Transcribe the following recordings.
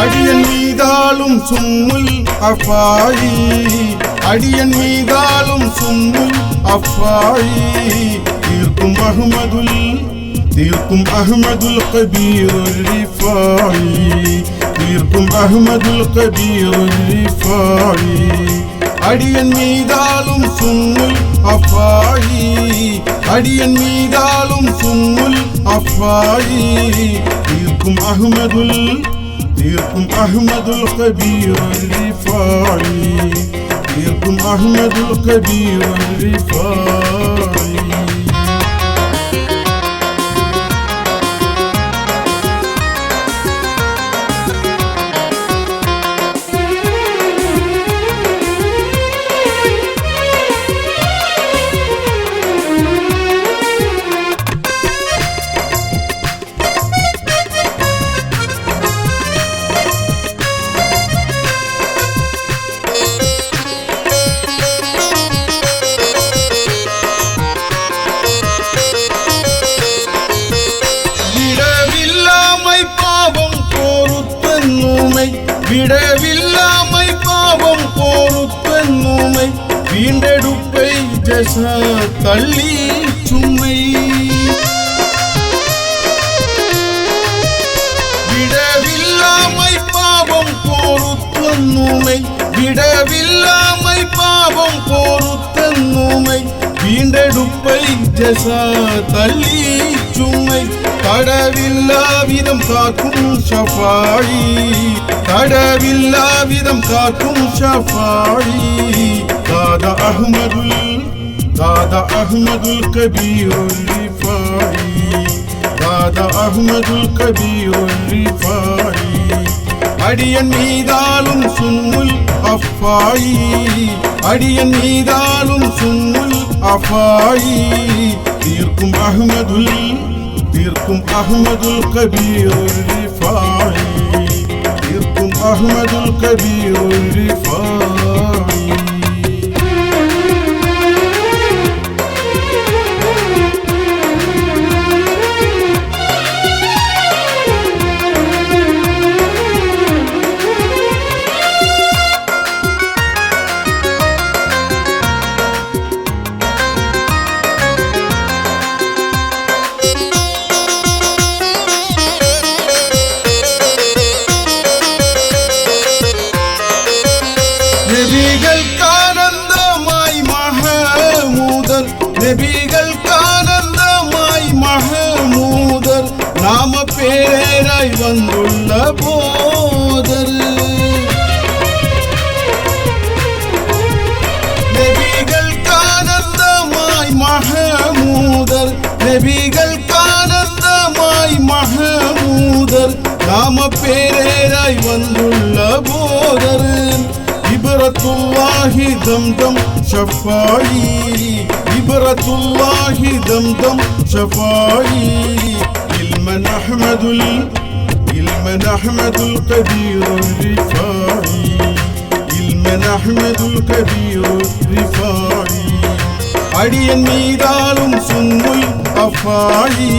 அடியன் மீதாலும் சும்முல் அஃபாயி அடியன் மீதாலும் சும்முல் அஃபாயி தீர்க்கும் அஹ்மதுல் கபீர் ரிஃபாயி தீர்க்கும் அஹ்மதுல் கபீர் ரிஃபாயி அடியன் மீதாலும் சும்முல் அஃபாயி அடியன் மீதாலும் சும்முல் அஃபாயி தீர்க்கும் அஹ்மதுல் கபீர் ரிஃபாயி தீர்க்கும் அஹ்மதுல் கபீர் ரிஃபாயி விடவில்லாமை பாவம் பொறுத்தன்னுமை வீண்டெடுப்பை ஜச தள்ளி சும்மை விடவில்லாமை பாவம் பொறுத்தன்னுமை விடவில்லாமை பாவம் பொறுத்தன்னுமை வீண்டெடுப்பை ஜச தள்ளி சும்மை தடவில்லா விதம் காக்கும் ஷஃபாயி தடவில்லா விதம் காக்கும் ஷஃபாயி தாதா அஹ்மதுல் கபீர் ரிஃபாயி தாதா அஹ்மதுல் கபீர் ரிஃபாயி அடியன் மீதாலும் சும்முல் அஃபாயி அடியன் மீதாலும் சும்முல் அஃபாயி தீர்க்கும் அஹ்மதுல் கபீர் ரிஃபாயி தீர்க்கும் அஹ்மதுல் கபீர் ரிஃபாயி நபிகளுக்கானந்தமாய் மஹமூதர் நாம பேராய் வந்துள்ள போதர் நபிகளுக்கானந்தமாய் மஹமூதர் நபிகளுக்கானந்தமாய் மஹமூதர் நாம பேராய் வந்துள்ள போதர் இப்ரத்துல்லாஹி தம்தம் ஷஃபாயி இப்ரத்துல்லாஹி தம்தம் ஷஃபாயி இல்மன் அஹ்மதுல் கபீர் ரிஃபாயி இல்மன் அஹ்மதுல் கபீர் ரிஃபாயி அடியன் மீதாலும் சும்முல் அஃபாயி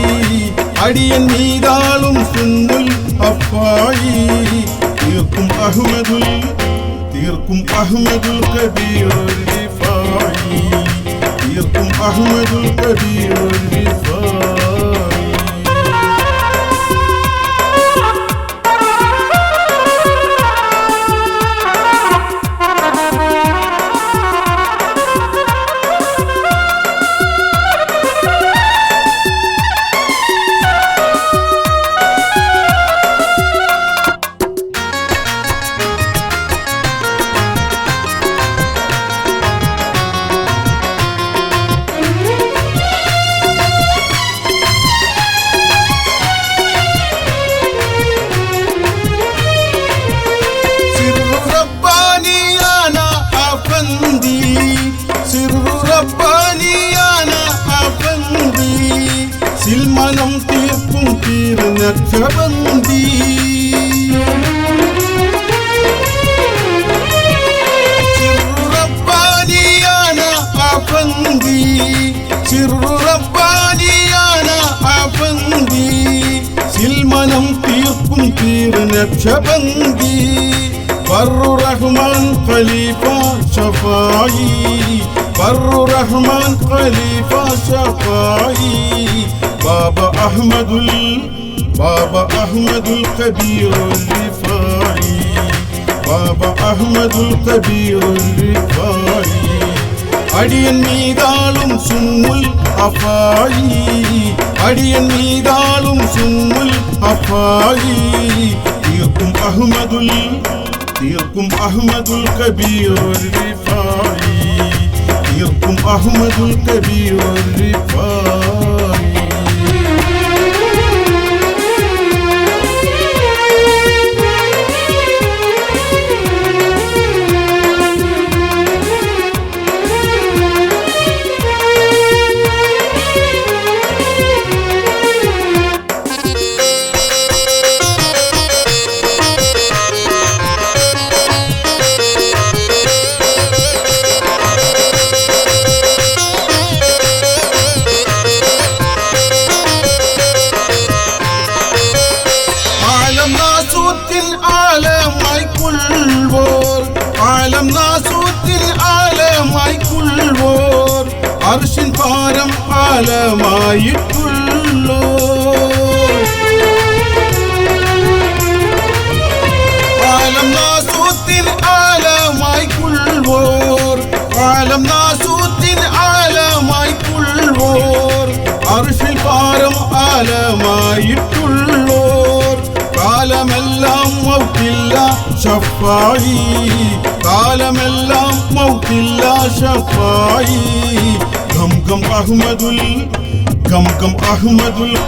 அடியன் மீதாலும் சும்முல் அஃபாயி தீர்க்கும் அஹ்மதுல் கபீர் ரிஃபாயி தீர்க்கும் அஹ்மதுல் கபீர் ரிஃபாயி சில்மனம் தீர்க்கும் தீர்நற்சபந்தி சிறுரப்பானியான அபந்தி சிறுரப்பானியான அபந்தி சில்ம സിൽമനം തീർക്കും തീർന്നക്ഷബന്തി ബർറു റഹ്മാൻ ഖലീഫ ഷഫായി ബർറു റഹ്മാൻ ഖലീഫ ഷഫായി ബാബ അഹ്മദുൽ കബീർ റിഫായി ബാബ അഹ്മദുൽ കബീർ റിഫായി അടിയൻ മീതാളും സുമ്മുൽ അഫായി അടിയൻ മീതാളും സുമ്മുൽ അഫായി തീർക്കും അഹ്മദുൽ കബീർ റിഫായി തീർക്കും അഹ്മദുൽ കബീർ റിഫായി ആലം നാസൂത്തിൽ ആലമായി കുൾവോർ അർശിൻ പാരം ആലമായിട്ടുള്ളോ ആലം നാസൂത്തിൽ ആലമായി കുൾവോർ ആലം നാസൂത്തിൽ ആലമായി കുൾവോർ അർശിൻ പാരം ആലമായിട്ടുള്ളോർ കാലമെല്ലാം മൗത്തില്ല ഷഫായി കാലമെല്ലാം മൗത്തില്ല ഷഫായി ഗം അഹ്മദുൽ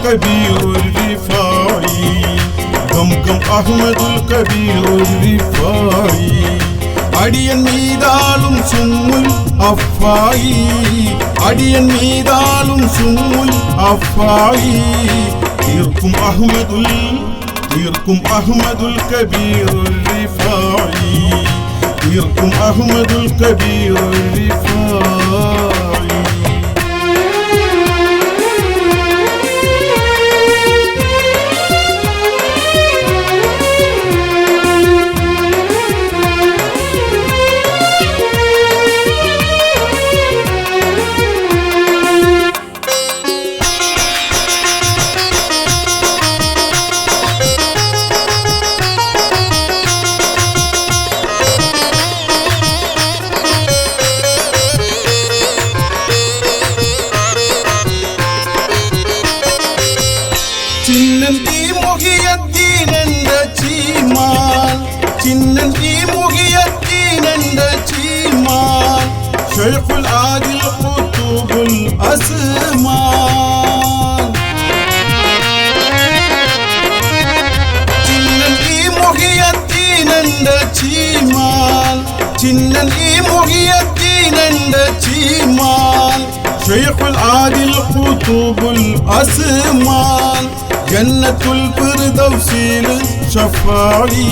കബീർ റിഫായി ഗം അഹ്മദുൽ കബീർ റിഫായി അടിയൻ മീതാളും സുമ്മുൽ അഫായി അടിയൻ മീതാളും സുമ്മുൽ അഫായി തീർക്കും അഹ്മദുൽ കബീർ റിഫായി തീർക്കും അഹ്മദുൽ കബീർ റിഫായി ചിന്നൻ ഈ മുഹിയദ്ദീനന്റെ ചീമാൻ ചിന്നൻ ഈ മുഹിയദ്ദീനന്റെ ചീമാൻ ശൈഖുൽ ആദിൽ ഖുതുബുൽ അസ്മാൻ ചിന്നൻ ഈ മുഹിയദ്ദീനന്റെ ചീമാൻ ചിന്നൻ ഈ മുഹിയദ്ദീനന്റെ ചീമാൻ ശൈഖുൽ ആദിൽ ഖുതുബുൽ അസ്മാൻ ജന്നത്തുൽ ഫിർദൗസിൽ ഷഫായി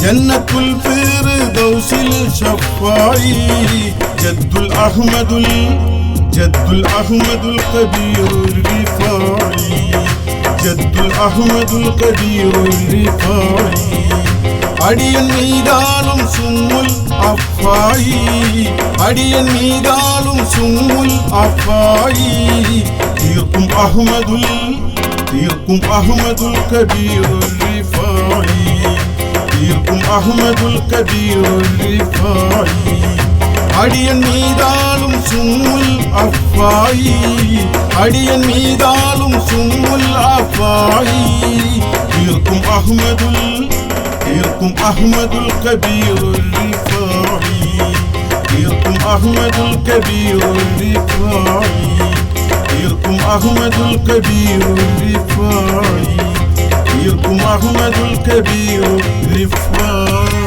ജന്നത്തുൽ ഫിർദൗസിൽ ഷഫായി ജദ്ദുൽ അഹ്മദുൽ കബീർ റിഫായി ജദ്ദുൽ അഹ്മദുൽ കബീർ റിഫായി അടിയൻ മീതാളും സുമ്മുൽ അഫായി അടിയൻ മീതാളും സുമ്മുൽ അഫായി തീർക്കും അഹ്മദുൽ കബീർ റിഫായി തീർക്കും അഹ്മദുൽ കബീർ റിഫായി അടിയൻ മീതാളും സുമ്മുൽ അഫായി അടിയൻ മീതാളും സുമ്മുൽ അഫായി തീർക്കും അഹ്മദുൽ കബീർ റിഫായി തീർക്കും അഹ്മദുൽ കബീർ റിഫായി തീർക്കും അഹ്മദുൽ കബീർ റിഫായി തീർക്കും അഹ്മദുൽ കബീർ റിഫായി